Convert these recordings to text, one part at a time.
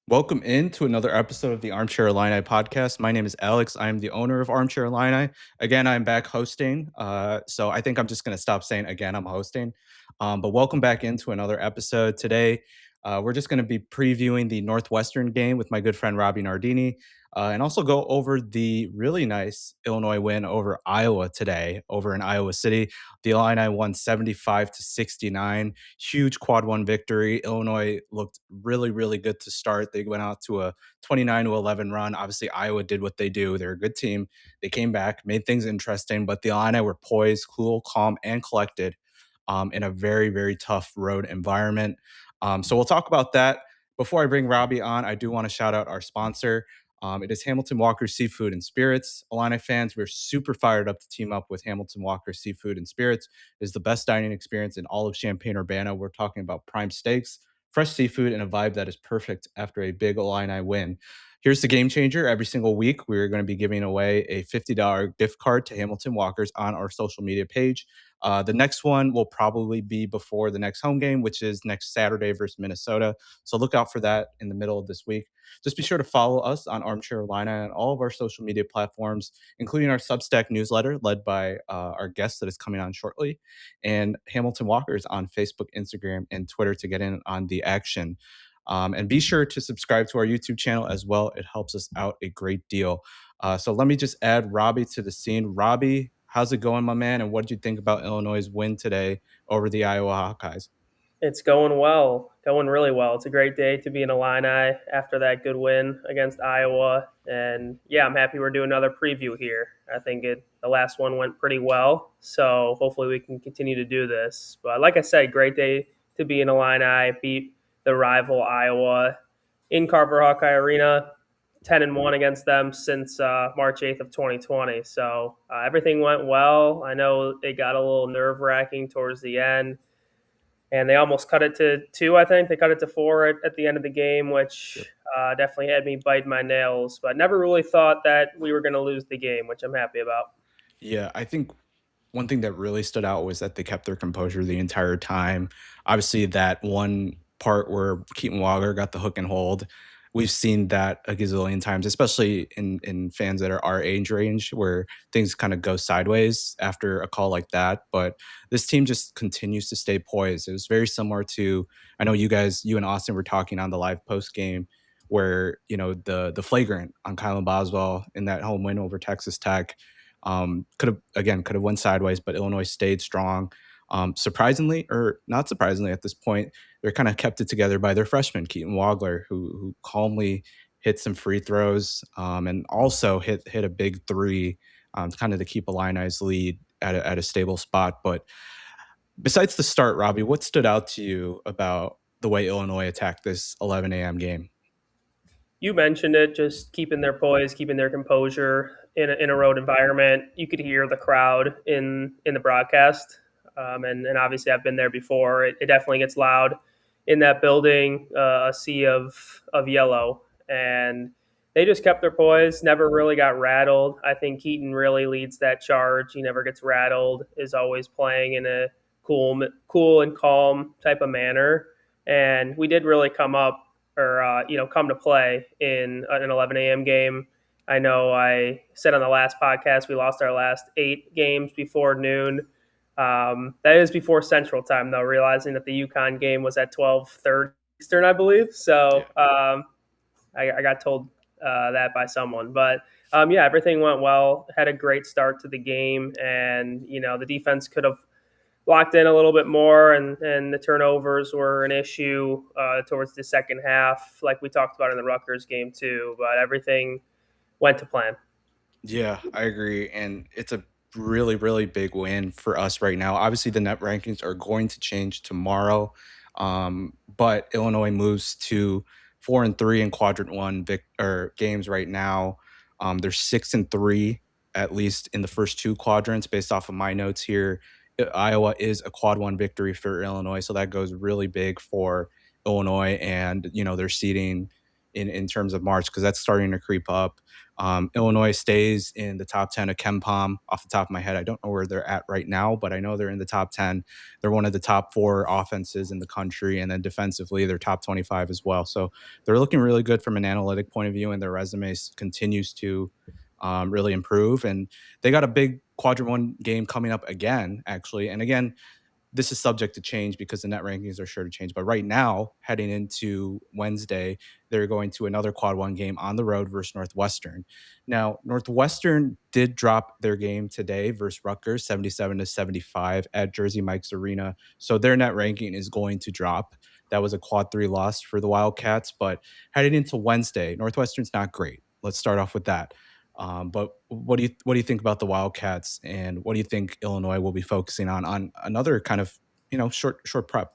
Welcome into another episode of the Armchair Illini podcast. My name is Alex. I am the owner of Armchair Illini. Again, I'm back hosting. So I think I'm just going to stop saying again, I'm hosting. But welcome back into another episode. Today, we're just going to be previewing the Northwestern game with my good friend Robbie Nardini, and also go over the really nice Illinois win over Iowa today, over in Iowa City. The Illini won 75-69. Huge quad one victory. Illinois looked really, really good to start. They went out to a 29-11 run. Obviously, Iowa did what they do. They're a good team. They came back, made things interesting, but the Illini were poised, cool, calm, and collected in a very, very tough road environment. So we'll talk about that. Before I bring Robbie on, I do want to shout out our sponsor. It is Hamilton Walker Seafood and Spirits. Illini fans, we're super fired up to team up with Hamilton Walker Seafood and Spirits. It is the best dining experience in all of Champaign-Urbana. We're talking about prime steaks, fresh seafood, and a vibe that is perfect after a big Illini win. Here's the game changer. Every single week, we're going to be giving away a $50 gift card to Hamilton Walkers on our social media page. The next one will probably be before the next home game, which is next Saturday versus Minnesota. So look out for that in the middle of this week. Just be sure to follow us on Armchair Illini on all of our social media platforms, including our Substack newsletter led by our guest that is coming on shortly, and Hamilton Walkers on Facebook, Instagram, and Twitter to get in on the action. And be sure to subscribe to our YouTube channel as well. It helps us out a great deal. So let me just add Robbie to the scene. Robbie, how's it going, my man? And what did you think about Illinois' win today over the Iowa Hawkeyes? It's going well, going really well. It's a great day to be an Illini after that good win against Iowa. And yeah, I'm happy we're doing another preview here. I think the last one went pretty well. So hopefully we can continue to do this. But like I said, great day to be an Illini, beat the rival Iowa in Carver-Hawkeye Arena. 10-1 against them since March 8th of 2020. So everything went well. I know it got a little nerve-wracking towards the end, and they almost cut it to 2. I think they cut it to 4 at the end of the game, which definitely had me bite my nails. But never really thought that we were going to lose the game, which I'm happy about. Yeah, I think one thing that really stood out was that they kept their composure the entire time. Obviously, that one part where Keaton Waller got the hook and hold, we've seen that a gazillion times, especially in fans that are our age range, where things kind of go sideways after a call like that. But this team just continues to stay poised. It was very similar to, I know you and Austin were talking on the live post game, where the flagrant on Kylan Boswell in that home win over Texas Tech could have went sideways, but Illinois stayed strong. Surprisingly, or not surprisingly at this point, they're kind of kept it together by their freshman, Keaton Wagler, who calmly hit some free throws, and also hit a big three, kind of to keep Illini's lead at a stable spot. But besides the start, Robbie, what stood out to you about the way Illinois attacked this 11 a.m. game? You mentioned it, just keeping their poise, keeping their composure in a road environment. You could hear the crowd in the broadcast, and obviously I've been there before. It definitely gets loud in that building, a sea of yellow, and they just kept their poise, never really got rattled. I think Keaton really leads that charge. He never gets rattled, is always playing in a cool and calm type of manner. And we did really come up, or come to play in an 11 a.m. game. I know I said on the last podcast we lost our last 8 games before noon. That is before Central Time, though, realizing that the UConn game was at 12:30 Eastern, I believe. So I got told that by someone. But yeah, everything went well. Had a great start to the game, and the defense could have locked in a little bit more, and the turnovers were an issue towards the second half, like we talked about in the Rutgers game too. But everything went to plan. Yeah, I agree. And it's a really, really big win for us right now. Obviously, the net rankings are going to change tomorrow. But Illinois moves to 4-3 in quadrant one or games right now. They're 6-3, at least in the first 2 quadrants, based off of my notes here. Iowa is a quad one victory for Illinois, so that goes really big for Illinois and their seeding in terms of March, because that's starting to creep up. Illinois stays in the top 10 of KenPom. Off the top of my head, I don't know where they're at right now, but I know they're in the top 10. They're one of the top 4 offenses in the country, and then defensively, they're top 25 as well. So they're looking really good from an analytic point of view, and their resume continues to really improve. And they got a big quadrant one game coming up again, actually. And again, this is subject to change because the net rankings are sure to change. But right now, heading into Wednesday, they're going to another quad one game on the road versus Northwestern. Now, Northwestern did drop their game today versus Rutgers, 77-75 at Jersey Mike's Arena. So their net ranking is going to drop. That was a quad 3 loss for the Wildcats. But heading into Wednesday, Northwestern's not great. Let's start off with that. But what do you think about the Wildcats, and what do you think Illinois will be focusing on another kind of short prep?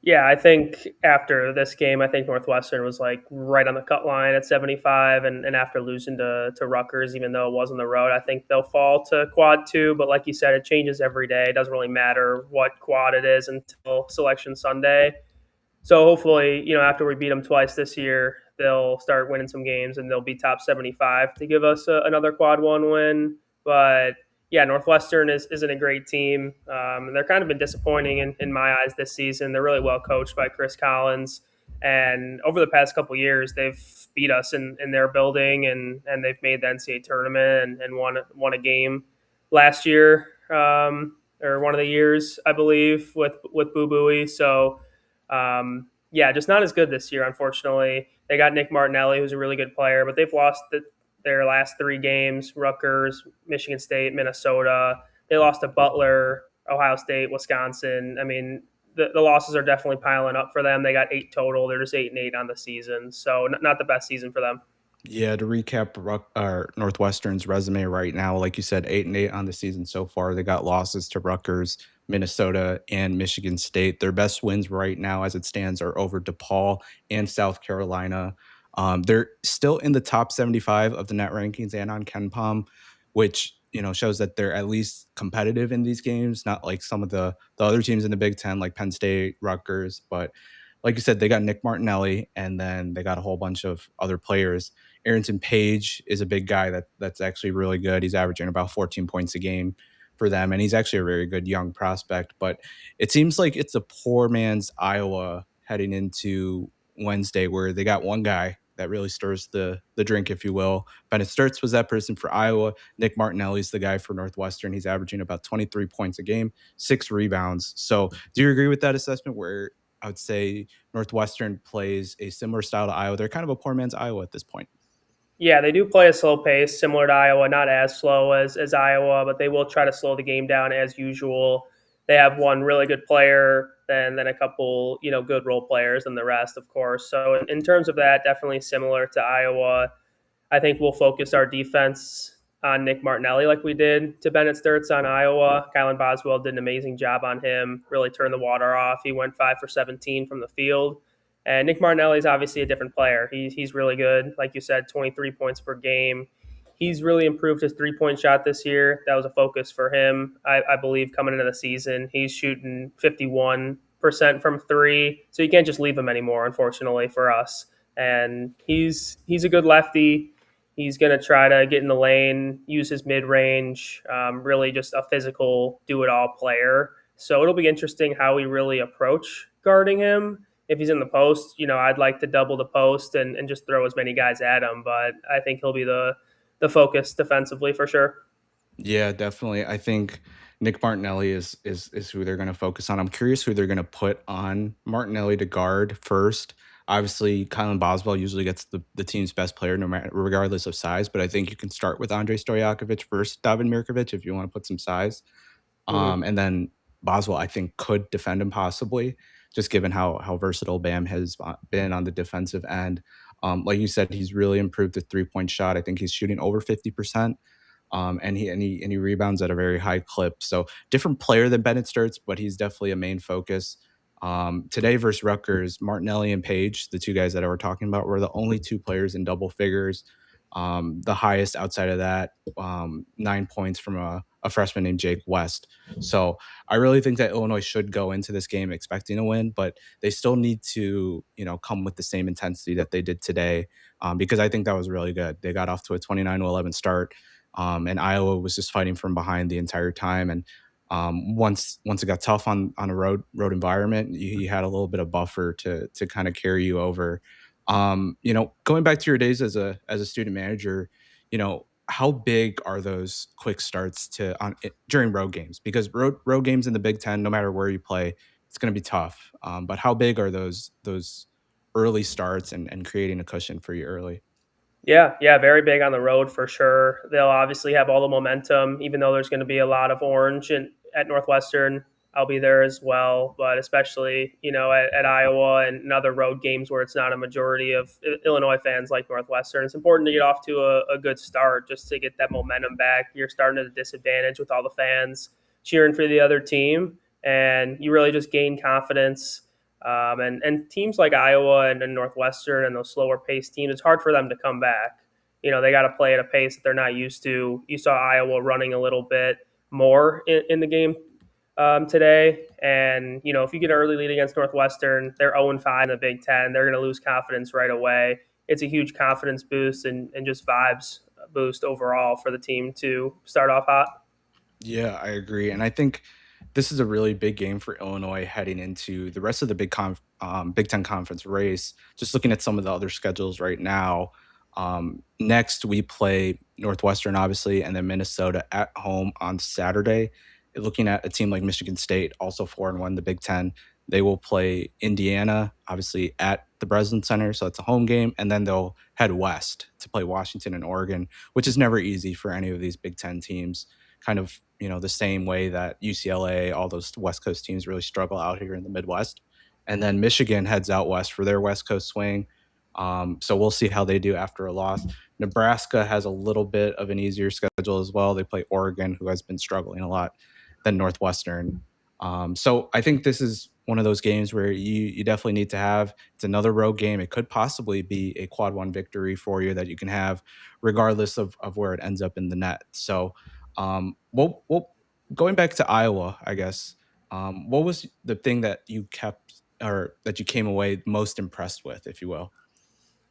Yeah, I think after this game, I think Northwestern was like right on the cut line at 75. And after losing to Rutgers, even though it was on the road, I think they'll fall to quad 2. But like you said, it changes every day. It doesn't really matter what quad it is until Selection Sunday. So hopefully, after we beat them twice this year, they'll start winning some games and they'll be top 75 to give us another quad one win. But yeah, Northwestern isn't a great team. And they're kind of been disappointing in my eyes this season. They're really well coached by Chris Collins. And over the past couple of years, they've beat us in their building, and they've made the NCAA tournament and won a game last year, or one of the years, I believe, with Boo Booey. So yeah, just not as good this year, unfortunately. They got Nick Martinelli, who's a really good player, but they've lost their last 3 games: Rutgers, Michigan State, Minnesota. They lost to Butler, Ohio State, Wisconsin. I mean, the losses are definitely piling up for them. They got 8 total. They're just 8-8 on the season, so not the best season for them. Yeah, to recap Northwestern's resume right now, like you said, 8-8 on the season so far. They got losses to Rutgers, Minnesota, and Michigan State. Their best wins right now, as it stands, are over DePaul and South Carolina. They're still in the top 75 of the net rankings and on KenPom, which shows that they're at least competitive in these games. Not like some of the other teams in the Big Ten, like Penn State, Rutgers, but like you said, they got Nick Martinelli, and then they got a whole bunch of other players. Aronson Page is a big guy that's actually really good. He's averaging about 14 points a game for them, and he's actually a very good young prospect. But it seems like it's a poor man's Iowa heading into Wednesday, where they got one guy that really stirs the drink, if you will. Bennett Sturts was that person for Iowa. Nick Martinelli's the guy for Northwestern. He's averaging about 23 points a game, 6 rebounds. So do you agree with that assessment, where I would say Northwestern plays a similar style to Iowa? They're kind of a poor man's Iowa at this point. Yeah, they do play a slow pace, similar to Iowa, not as slow as Iowa, but they will try to slow the game down as usual. They have one really good player, then a couple, good role players, and the rest, of course. So in terms of that, definitely similar to Iowa. I think we'll focus our defense on Nick Martinelli like we did to Bennett Sturts on Iowa. Kylan Boswell did an amazing job on him, really turned the water off. He went 5 for 17 from the field. And Nick Martinelli is obviously a different player. He's really good. Like you said, 23 points per game. He's really improved his 3-point shot this year. That was a focus for him, I believe, coming into the season. He's shooting 51% from 3. So you can't just leave him anymore, unfortunately, for us. And he's a good lefty. He's going to try to get in the lane, use his mid range, really just a physical, do it all player. So it'll be interesting how we really approach guarding him. If he's in the post, I'd like to double the post and just throw as many guys at him. But I think he'll be the focus defensively for sure. Yeah, definitely. I think Nick Martinelli is who they're going to focus on. I'm curious who they're going to put on Martinelli to guard first. Obviously, Kylan Boswell usually gets the team's best player, no matter regardless of size. But I think you can start with Andrei Stojakovic versus David Mirkovic if you want to put some size. Mhm. And then Boswell, I think, could defend him possibly, just given how versatile Bam has been on the defensive end. Like you said, he's really improved the 3-point shot. I think he's shooting over 50%. And he rebounds at a very high clip. So different player than Bennett Sturts, but he's definitely a main focus. Today versus Rutgers, Martinelli and Page, the two guys that I were talking about, were the only 2 players in double figures. The highest outside of that, 9 points from a freshman named Jake West. So I really think that Illinois should go into this game expecting a win, but they still need to, come with the same intensity that they did today, because I think that was really good. They got off to a 29-11 start, and Iowa was just fighting from behind the entire time. And once it got tough on a road environment, you had a little bit of buffer to kind of carry you over. Going back to your days as a student manager, how big are those quick starts during road games? Because road games in the Big Ten, no matter where you play, it's going to be tough. But how big are those early starts and creating a cushion for you early? Yeah, yeah, very big on the road for sure. They'll obviously have all the momentum, even though there's going to be a lot of orange and at Northwestern. I'll be there as well, but especially at Iowa and other road games where it's not a majority of Illinois fans like Northwestern. It's important to get off to a good start just to get that momentum back. You're starting at a disadvantage with all the fans cheering for the other team, and you really just gain confidence. And teams like Iowa and Northwestern and those slower paced teams, it's hard for them to come back. They got to play at a pace that they're not used to. You saw Iowa running a little bit more in the game today. And, if you get an early lead against Northwestern, they're 0-5 in the Big Ten. They're going to lose confidence right away. It's a huge confidence boost and just vibes boost overall for the team to start off hot. Yeah, I agree. And I think this is a really big game for Illinois heading into the rest of the Big Ten conference race. Just looking at some of the other schedules right now, next we play Northwestern, obviously, and then Minnesota at home on Saturday. Looking at a team like Michigan State, also 4-1 the Big Ten, they will play Indiana, obviously at the Breslin Center, so it's a home game, and then they'll head west to play Washington and Oregon, which is never easy for any of these Big Ten teams. Kind of, the same way that UCLA, all those West Coast teams really struggle out here in the Midwest. And then Michigan heads out west for their West Coast swing. So we'll see how they do after a loss. Nebraska has a little bit of an easier schedule as well. They play Oregon, who has been struggling a lot, than Northwestern. So I think this is one of those games where you definitely need to have. It's another road game. It could possibly be a quad one victory for you that you can have, regardless of where it ends up in the net. So, well, going back to Iowa, I guess, what was the thing that you kept or that you came away most impressed with, if you will?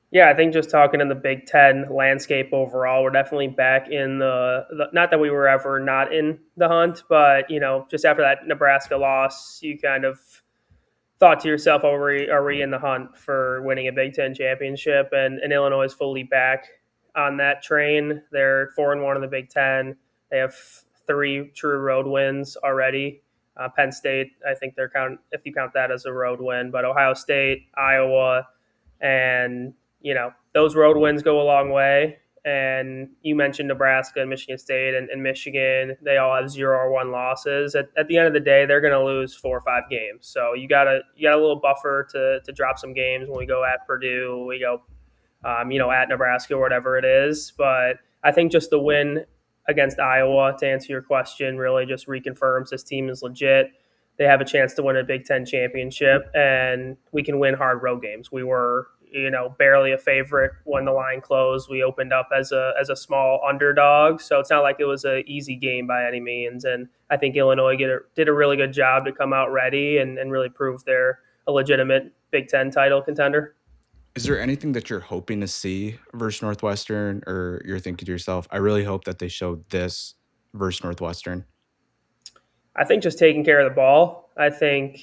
Yeah, I think just talking in the Big Ten landscape overall, we're definitely back in the not that we were ever not in the hunt, but just after that Nebraska loss, you kind of thought to yourself, are we in the hunt for winning a Big Ten championship? And Illinois is fully back on that train. They're 4-1 in the Big Ten. They have 3 true road wins already. Penn State, I think if you count that as a road win, but Ohio State, Iowa, and those road wins go a long way. And you mentioned Nebraska and Michigan State and Michigan. They all have 0-1 losses. At the end of the day, they're going to lose 4 or 5 games. So you got a little buffer to drop some games when we go at Purdue, we go, at Nebraska or whatever it is. But I think just the win against Iowa, to answer your question, really just reconfirms this team is legit. They have a chance to win a Big Ten championship, and we can win hard road games. We were barely a favorite when the line closed. We opened up as a small underdog, so it's not like it was an easy game by any means. And I think Illinois did a really good job to come out ready and really prove they're a legitimate Big Ten title contender. Is there anything that you're hoping to see versus Northwestern, or you're thinking to yourself, I really hope that they showed this versus Northwestern? I think just taking care of the ball. I think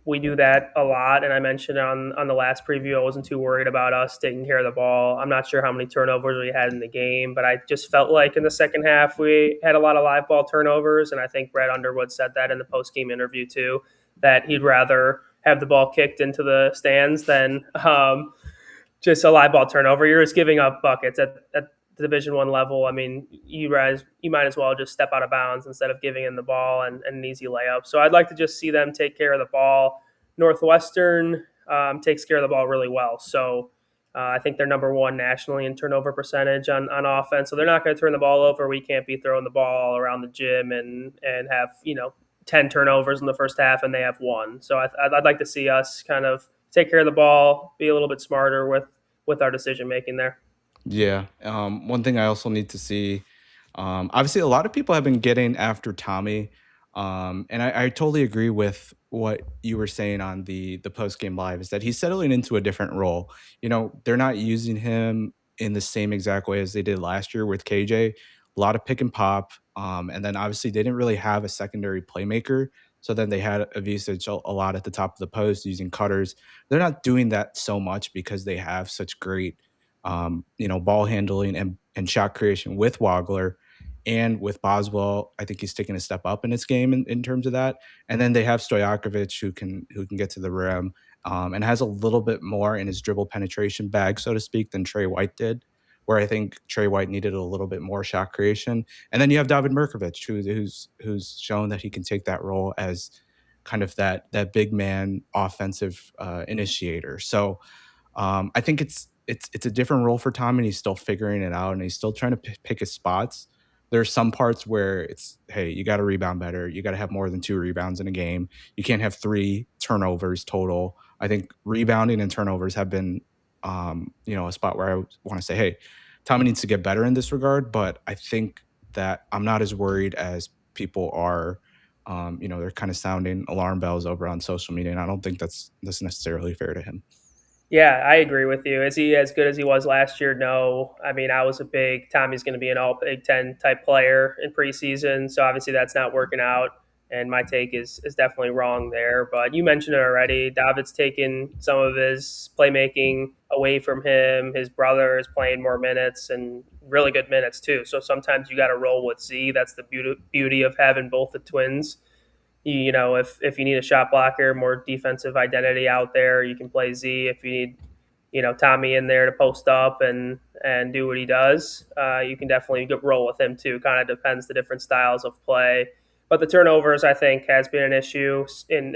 we do that a lot, and I mentioned on the last preview I wasn't too worried about us taking care of the ball. I'm not sure how many turnovers we had in the game, but I just felt like in the second half we had a lot of live ball turnovers, and I think Brad Underwood said that in the post game interview too, that he'd rather have the ball kicked into the stands than just a live ball turnover. You're just giving up buckets at the Division I level. I mean, you might as well just step out of bounds instead of giving in the ball and an easy layup. So I'd like to just see them take care of the ball. Northwestern takes care of the ball really well. So I think they're number 1 nationally in turnover percentage on offense. So they're not going to turn the ball over. We can't be throwing the ball around the gym and have 10 turnovers in the first half and they have 1. So I'd like to see us kind of take care of the ball, be a little bit smarter with our decision making there. Yeah. One thing I also need to see, Obviously, a lot of people have been getting after Tommy, and I totally agree with what you were saying on the post game live. Is that he's settling into a different role? You know, they're not using him in the same exact way as they did last year with KJ. A lot of pick and pop, and then obviously they didn't really have a secondary playmaker. So then they had Avicic a lot at the top of the post using cutters. They're not doing that so much because they have such great, ball handling and shot creation with Wagler and with Boswell. I think he's taking a step up in his game in terms of that. And then they have Stojakovic who can get to the rim, and has a little bit more in his dribble penetration bag, so to speak, than Trey White did. Where I think Trey White needed a little bit more shot creation, and then you have David Mirkovic, who's shown that he can take that role as kind of that big man offensive initiator. So I think it's a different role for Tom, and he's still figuring it out, and he's still trying to pick his spots. There's some parts where it's, hey, you got to rebound better. You got to have more than 2 rebounds in a game. You can't have 3 turnovers total. I think rebounding and turnovers have been, a spot where I want to say, hey, Tommy needs to get better in this regard. But I think that I'm not as worried as people are. They're kind of sounding alarm bells over on social media, and I don't think that's necessarily fair to him. Yeah, I agree with you. Is he as good as he was last year? No. I mean, I was a big Tommy's going to be an all Big Ten type player in preseason. So obviously that's not working out. And my take is definitely wrong there. But you mentioned it already. David's taken some of his playmaking away from him. His brother is playing more minutes and really good minutes too. So sometimes you got to roll with Z. That's the beauty of having both the twins. If you need a shot blocker, more defensive identity out there, you can play Z. If you need, Tommy in there to post up and do what he does, you can definitely roll with him too. Kind of depends the different styles of play. But the turnovers, I think, has been an issue,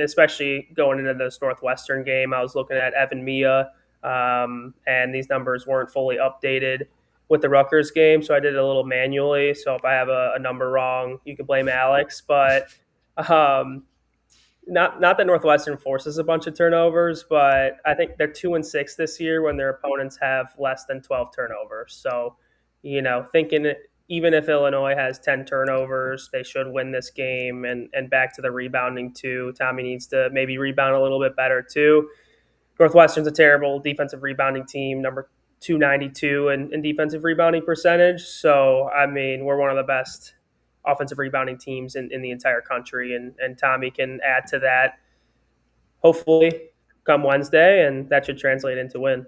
especially going into this Northwestern game. I was looking at Evan Mia, and these numbers weren't fully updated with the Rutgers game, so I did it a little manually. So if I have a number wrong, you can blame Alex. But um, not that Northwestern forces a bunch of turnovers, but I think they're 2-6 this year when their opponents have less than 12 turnovers. So, thinking even if Illinois has 10 turnovers, they should win this game. And back to the rebounding too. Tommy needs to maybe rebound a little bit better too. Northwestern's a terrible defensive rebounding team, number 292 in defensive rebounding percentage. So, I mean, we're one of the best offensive rebounding teams in the entire country. And Tommy can add to that, hopefully, come Wednesday, and that should translate into win.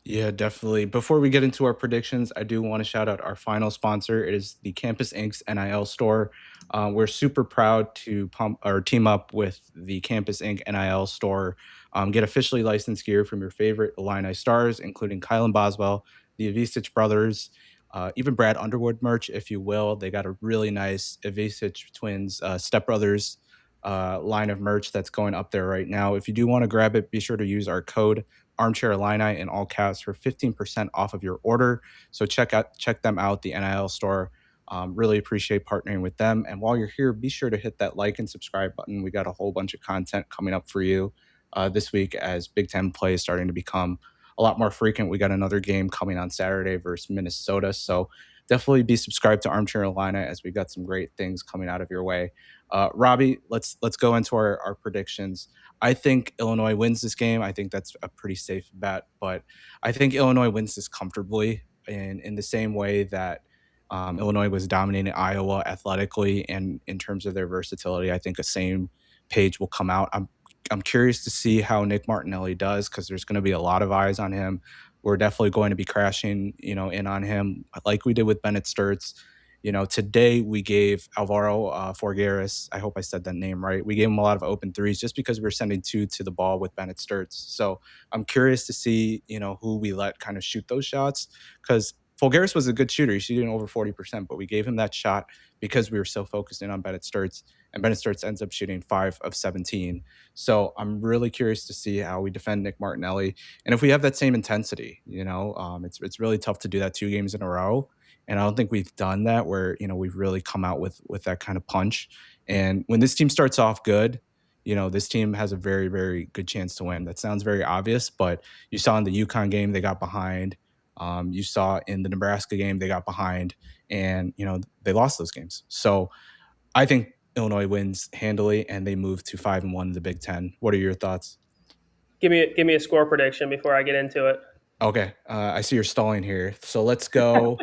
Yeah, definitely. Before we get into our predictions, I do want to shout out our final sponsor. It is the Campus Inc.'s NIL store. We're super proud to pump or team up with the Campus Inc. NIL store. Get officially licensed gear from your favorite Illini stars, including Kylan Boswell, the Avicic brothers, even Brad Underwood merch, if you will. They got a really nice Avicic twins, stepbrothers line of merch that's going up there right now. If you do want to grab it, be sure to use our code Armchair Illini in all caps for 15% off of your order. So check them out, the NIL store. Really appreciate partnering with them. And while you're here, be sure to hit that like and subscribe button. We got a whole bunch of content coming up for you this week as Big Ten play is starting to become a lot more frequent. We got another game coming on Saturday versus Minnesota. So definitely be subscribed to Armchair Illini as we got some great things coming out of your way. Robbie, let's go into our predictions. I think Illinois wins this game. I think that's a pretty safe bet, but I think Illinois wins this comfortably in the same way that Illinois was dominating Iowa athletically and in terms of their versatility. I think the same page will come out. I'm curious to see how Nick Martinelli does because there's going to be a lot of eyes on him. We're definitely going to be crashing, in on him like we did with Bennett Sturts. Today we gave Alvaro Forgueres, I hope I said that name right. We gave him a lot of open threes just because we were sending 2 to the ball with Bennett Sturts. So I'm curious to see, who we let kind of shoot those shots because Forgueres was a good shooter. He's shooting over 40%, but we gave him that shot because we were so focused in on Bennett Sturts, and Bennett Sturts ends up shooting 5 of 17. So I'm really curious to see how we defend Nick Martinelli and if we have that same intensity. It's really tough to do that 2 games in a row. And I don't think we've done that where, we've really come out with that kind of punch. And when this team starts off good, this team has a very, very good chance to win. That sounds very obvious, but you saw in the UConn game, they got behind. You saw in the Nebraska game, they got behind and, they lost those games. So I think Illinois wins handily and they move to 5-1 in the Big Ten. What are your thoughts? Give me a score prediction before I get into it. Okay. I see you're stalling here. So let's go.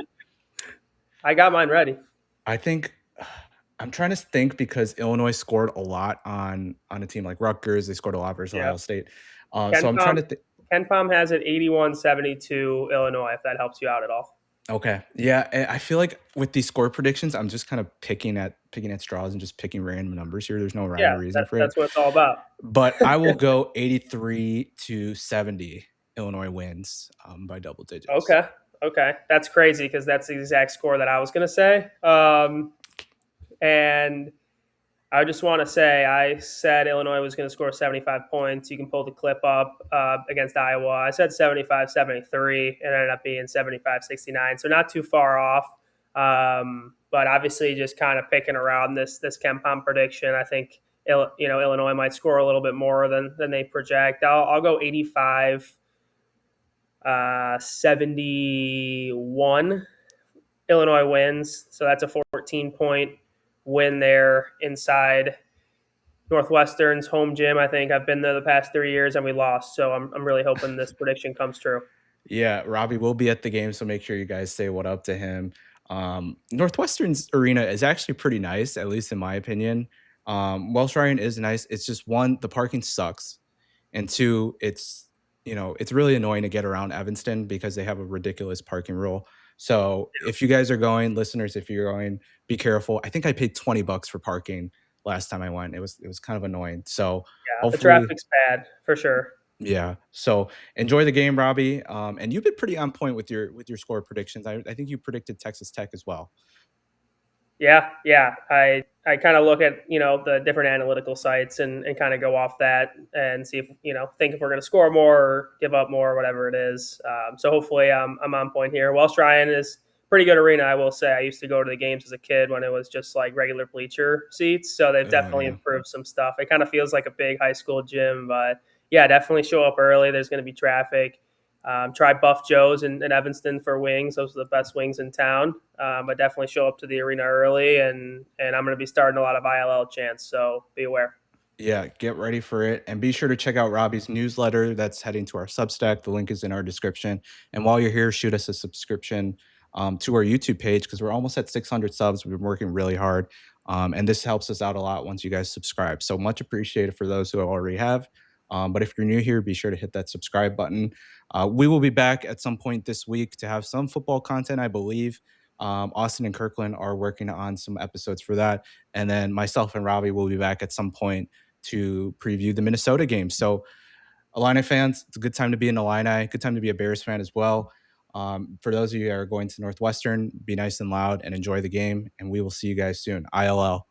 I got mine ready. I think I'm trying to think because Illinois scored a lot on a team like Rutgers. They scored a lot versus Yeah. Ohio State. So I'm trying KenPom to think. KenPom has it 81-72 Illinois, if that helps you out at all. Okay. Yeah, and I feel like with these score predictions, I'm just kind of picking at straws and just picking random numbers here. There's no rhyme Yeah, or reason for it. that's what it's all about. But I will go 83-70. Illinois wins by double digits. Okay, that's crazy because that's the exact score that I was going to say. And I just want to say I said Illinois was going to score 75 points. You can pull the clip up against Iowa. I said 75-73. It ended up being 75-69, so not too far off. But obviously, just kind of picking around this KenPom prediction, I think Illinois might score a little bit more than they project. I'll go 85-71. Illinois wins, so that's a 14-point win there inside Northwestern's home gym. I think I've been there the past 3 years and we lost, so I'm really hoping this prediction comes true. Yeah, Robbie will be at the game, so make sure you guys say what up to him. Northwestern's arena is actually pretty nice, at least in my opinion. Welsh Ryan is nice. It's just one, the parking sucks, and two, it's really annoying to get around Evanston because they have a ridiculous parking rule. So if you guys are going, listeners, if you're going, be careful. I think I paid $20 for parking last time I went. It was kind of annoying. So Yeah, the hopefully, traffic's bad for sure. yeah. So enjoy the game, Robbie. And you've been pretty on point with your score predictions. I think you predicted Texas Tech as well. Yeah. I kind of look at the different analytical sites and kind of go off that and see if think if we're going to score more or give up more, whatever it is. So hopefully I'm on point here. Welsh Ryan is pretty good arena, I will say. I used to go to the games as a kid when it was just like regular bleacher seats, so they've Oh definitely yeah. improved some stuff. It kind of feels like a big high school gym, but yeah, definitely show up early. There's going to be traffic. Try Buff Joe's in Evanston for wings. Those are the best wings in town. But definitely show up to the arena early, and I'm going to be starting a lot of ILL chants, so be aware. Yeah, get ready for it. And be sure to check out Robbie's newsletter that's heading to our Substack. The link is in our description. And while you're here, shoot us a subscription to our YouTube page because we're almost at 600 subs. We've been working really hard. And this helps us out a lot once you guys subscribe. So much appreciated for those who already have. But if you're new here, be sure to hit that subscribe button. We will be back at some point this week to have some football content, I believe. Austin and Kirkland are working on some episodes for that. And then myself and Robbie will be back at some point to preview the Minnesota game. So, Illini fans, it's a good time to be an Illini, good time to be a Bears fan as well. For those of you that are going to Northwestern, be nice and loud and enjoy the game. And we will see you guys soon. ILL.